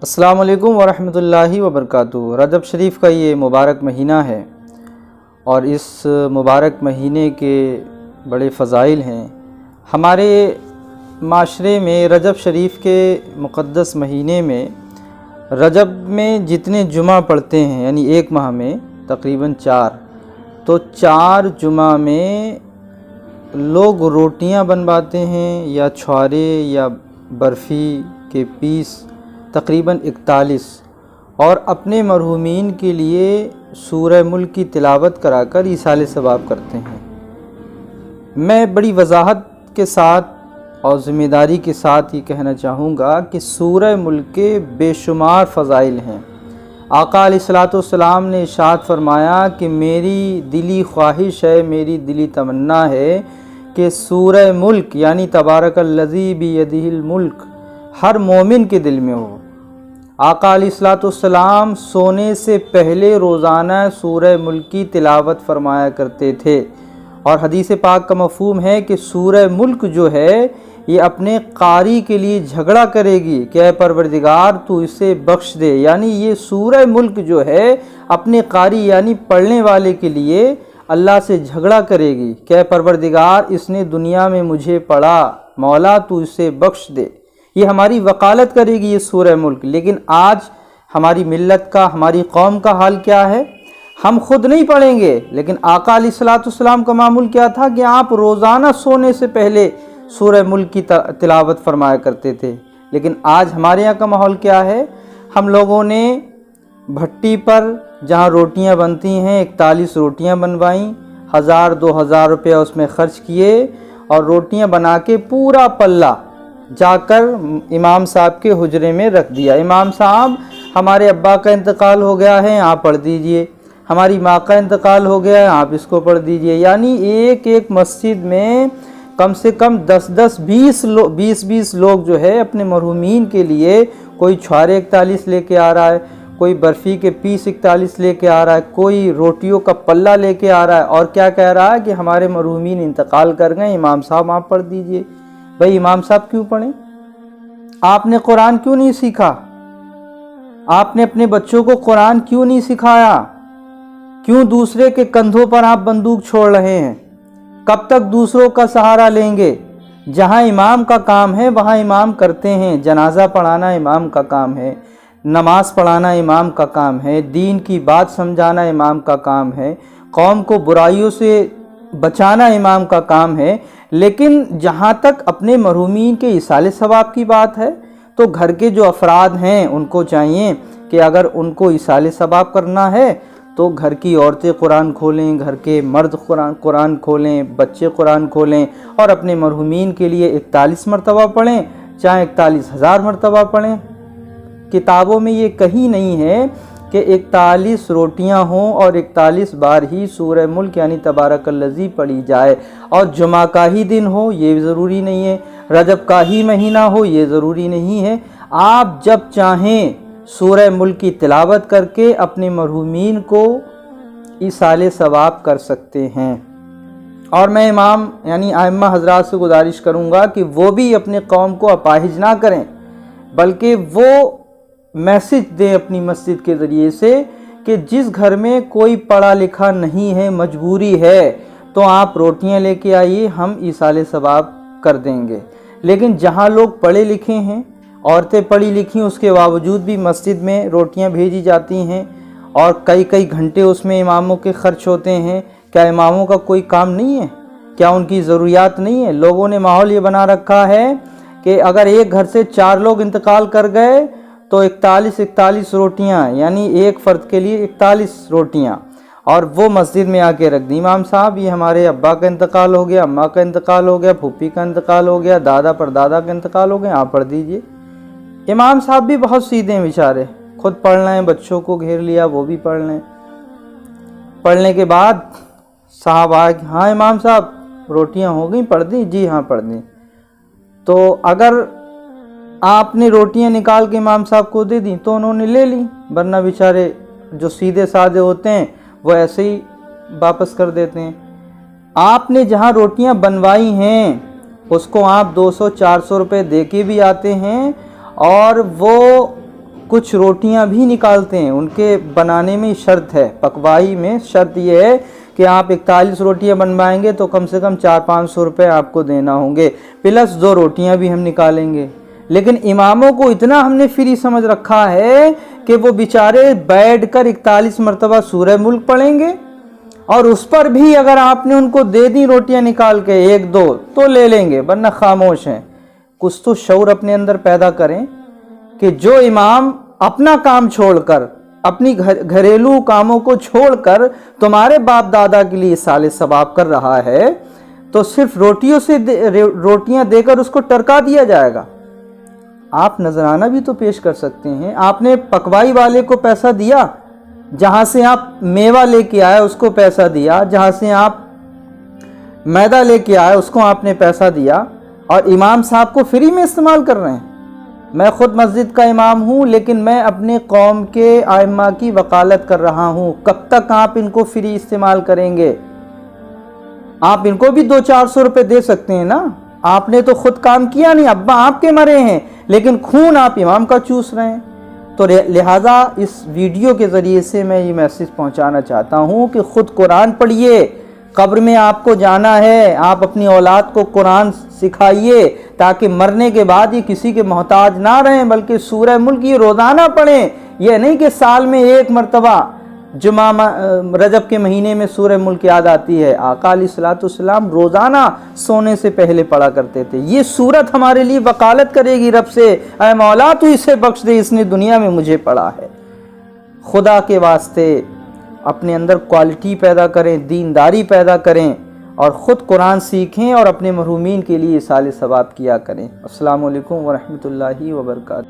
السلام علیکم ورحمۃ اللہ وبرکاتہ۔ رجب شریف کا یہ مبارک مہینہ ہے اور اس مبارک مہینے کے بڑے فضائل ہیں۔ ہمارے معاشرے میں رجب شریف کے مقدس مہینے میں رجب میں جتنے جمعہ پڑھتے ہیں یعنی ایک ماہ میں تقریباً 4، تو 4 جمعہ میں لوگ روٹیاں بنواتے ہیں یا چھوارے یا برفی کے پیس تقریباً 41، اور اپنے مرحومین کے لیے سورہ ملک کی تلاوت کرا کر ایصال ثواب کرتے ہیں۔ میں بڑی وضاحت کے ساتھ اور ذمہ داری کے ساتھ یہ کہنا چاہوں گا کہ سورہ ملک کے بے شمار فضائل ہیں۔ آقا علیہ الصلوۃ والسلام نے ارشاد فرمایا کہ میری دلی خواہش ہے، میری دلی تمنا ہے کہ سورہ ملک یعنی تبارک الذی بیدہ الملک ہر مومن کے دل میں ہو۔ آقا علیہ الصلوۃ والسلام سونے سے پہلے روزانہ سورہ ملک کی تلاوت فرمایا کرتے تھے، اور حدیث پاک کا مفہوم ہے کہ سورہ ملک جو ہے یہ اپنے قاری کے لیے جھگڑا کرے گی کہ اے پروردگار تو اسے بخش دے، یعنی یہ سورہ ملک جو ہے اپنے قاری یعنی پڑھنے والے کے لیے اللہ سے جھگڑا کرے گی کہ اے پروردگار اس نے دنیا میں مجھے پڑھا، مولا تو اسے بخش دے۔ یہ ہماری وکالت کرے گی یہ سورہ ملک۔ لیکن آج ہماری ملت کا، ہماری قوم کا حال کیا ہے؟ ہم خود نہیں پڑھیں گے، لیکن آقا علیہ الصلوۃ والسلام کا معمول کیا تھا کہ آپ روزانہ سونے سے پہلے سورہ ملک کی تلاوت فرمایا کرتے تھے۔ لیکن آج ہمارے یہاں کا ماحول کیا ہے؟ ہم لوگوں نے بھٹی پر جہاں روٹیاں بنتی ہیں 41 روٹیاں بنوائیں، 1000-2000 روپیہ اس میں خرچ کیے، اور روٹیاں بنا کے پورا پلہ جا کر امام صاحب کے حجرے میں رکھ دیا۔ امام صاحب ہمارے ابا کا انتقال ہو گیا ہے، آپ پڑھ دیجئے، ہماری ماں کا انتقال ہو گیا ہے، آپ اس کو پڑھ دیجئے۔ یعنی ایک مسجد میں کم سے کم 10-20 لوگ جو ہے اپنے مرحومین کے لیے، کوئی چھوارے 41 لے کے آ رہا ہے، کوئی برفی کے پیس 41 لے کے آ رہا ہے، کوئی روٹیوں کا پلہ لے کے آ رہا ہے، اور کیا کہہ رہا ہے کہ ہمارے مرحومین انتقال کر گئے، امام صاحب آپ پڑھ دیجئے۔ بھئی امام صاحب کیوں پڑھیں؟ آپ نے قرآن کیوں نہیں سیکھا؟ آپ نے اپنے بچوں کو قرآن کیوں نہیں سکھایا؟ کیوں دوسرے کے کندھوں پر آپ بندوق چھوڑ رہے ہیں؟ کب تک دوسروں کا سہارا لیں گے؟ جہاں امام کا کام ہے وہاں امام کرتے ہیں، جنازہ پڑھانا امام کا کام ہے، نماز پڑھانا امام کا کام ہے، دین کی بات سمجھانا امام کا کام ہے، قوم کو برائیوں سے بچانا امام کا کام ہے۔ لیکن جہاں تک اپنے مرحومین کے ایصال ثواب کی بات ہے تو گھر کے جو افراد ہیں ان کو چاہیے کہ اگر ان کو ایصال ثواب کرنا ہے تو گھر کی عورتیں قرآن کھولیں، گھر کے مرد قرآن کھولیں، بچے قرآن کھولیں، اور اپنے مرحومین کے لیے 41 مرتبہ پڑھیں، چاہے 41,000 مرتبہ پڑھیں۔ کتابوں میں یہ کہیں نہیں ہے کہ 41 روٹیاں ہوں اور 41 بار ہی سورہ ملک یعنی تبارک الذی پڑھی جائے، اور جمعہ کا ہی دن ہو یہ ضروری نہیں ہے، رجب کا ہی مہینہ ہو یہ ضروری نہیں ہے۔ آپ جب چاہیں سورہ ملک کی تلاوت کر کے اپنے مرحومین کو ایصال ثواب کر سکتے ہیں۔ اور میں امام یعنی ائمہ حضرات سے گزارش کروں گا کہ وہ بھی اپنے قوم کو اپاہج نہ کریں، بلکہ وہ میسج دیں اپنی مسجد کے ذریعے سے کہ جس گھر میں کوئی پڑھا لکھا نہیں ہے، مجبوری ہے، تو آپ روٹیاں لے کے آئیے، ہم ایصال ثواب کر دیں گے۔ لیکن جہاں لوگ پڑھے لکھے ہیں، عورتیں پڑھی لکھی، اس کے باوجود بھی مسجد میں روٹیاں بھیجی جاتی ہیں اور کئی گھنٹے اس میں اماموں کے خرچ ہوتے ہیں، کیا اماموں کا کوئی کام نہیں ہے؟ کیا ان کی ضروریات نہیں ہے؟ لوگوں نے ماحول یہ بنا رکھا ہے کہ اگر ایک گھر سے 4 لوگ انتقال کر گئے تو 41 روٹیاں یعنی ایک فرد کے لیے 41 روٹیاں، اور وہ مسجد میں آ کے رکھ دی۔ امام صاحب یہ ہمارے ابا کا انتقال ہو گیا، اماں کا انتقال ہو گیا، پھوپھی کا انتقال ہو گیا، دادا پر دادا کا انتقال ہو گیا، آپ پڑھ دیجئے۔ امام صاحب بھی بہت سیدھے ہیں بیچارے، خود پڑھ لیں، بچوں کو گھیر لیا وہ بھی پڑھ لیں۔ پڑھنے کے بعد صاحب آئے کہ ہاں امام صاحب روٹیاں ہو گئیں، پڑھ دیں؟ جی ہاں پڑھ دیں۔ تو اگر آپ نے روٹیاں نکال کے امام صاحب کو دے دیں تو انہوں نے لے لی، ورنہ بیچارے جو سیدھے سادے ہوتے ہیں وہ ایسے ہی واپس کر دیتے ہیں۔ آپ نے جہاں روٹیاں بنوائی ہیں اس کو آپ 200-400 روپے دے کے بھی آتے ہیں، اور وہ کچھ روٹیاں بھی نکالتے ہیں، ان کے بنانے میں شرط ہے، پکوائی میں شرط یہ ہے کہ آپ 41 روٹیاں بنوائیں گے تو کم سے کم 400-500 روپے آپ کو دینا ہوں گے، پلس 2 روٹیاں بھی ہم نکالیں گے۔ لیکن اماموں کو اتنا ہم نے فری سمجھ رکھا ہے کہ وہ بیچارے بیٹھ کر 41 مرتبہ سورہ ملک پڑھیں گے، اور اس پر بھی اگر آپ نے ان کو دے دی روٹیاں نکال کے 1-2 تو لے لیں گے، ورنہ خاموش ہیں۔ کچھ تو شعور اپنے اندر پیدا کریں کہ جو امام اپنا کام چھوڑ کر، اپنی گھریلو کاموں کو چھوڑ کر تمہارے باپ دادا کے لیے سال ثواب کر رہا ہے، تو صرف روٹیاں دے کر اس کو ٹرکا دیا جائے گا؟ آپ نذرانہ بھی تو پیش کر سکتے ہیں۔ آپ نے پکوائی والے کو پیسہ دیا، جہاں سے آپ میوہ لے کے آئے اس کو پیسہ دیا، جہاں سے آپ میدہ لے کے آئے اس کو آپ نے پیسہ دیا، اور امام صاحب کو فری میں استعمال کر رہے ہیں۔ میں خود مسجد کا امام ہوں، لیکن میں اپنے قوم کے ائمہ کی وکالت کر رہا ہوں۔ کب تک آپ ان کو فری استعمال کریں گے؟ آپ ان کو بھی 200-400 روپے دے سکتے ہیں نا، آپ نے تو خود کام کیا نہیں، ابا آپ کے مرے ہیں، لیکن خون آپ امام کا چوس رہے ہیں۔ تو لہٰذا اس ویڈیو کے ذریعے سے میں یہ میسج پہنچانا چاہتا ہوں کہ خود قرآن پڑھیے، قبر میں آپ کو جانا ہے، آپ اپنی اولاد کو قرآن سکھائیے تاکہ مرنے کے بعد یہ کسی کے محتاج نہ رہیں، بلکہ سورہ ملک یہ روزانہ پڑھیں۔ یہ نہیں کہ سال میں 1 مرتبہ جمعہ رجب کے مہینے میں سورہ ملک یاد آتی ہے۔ آقا علیہ الصلوۃ والسلام روزانہ سونے سے پہلے پڑھا کرتے تھے۔ یہ سورت ہمارے لیے وکالت کرے گی رب سے، اے مولا تو اسے بخش دے، اس نے دنیا میں مجھے پڑھا ہے۔ خدا کے واسطے اپنے اندر کوالٹی پیدا کریں، دینداری پیدا کریں، اور خود قرآن سیکھیں اور اپنے محرومین کے لیے سال ثواب کیا کریں۔ السلام علیکم ورحمۃ اللہ وبرکاتہ۔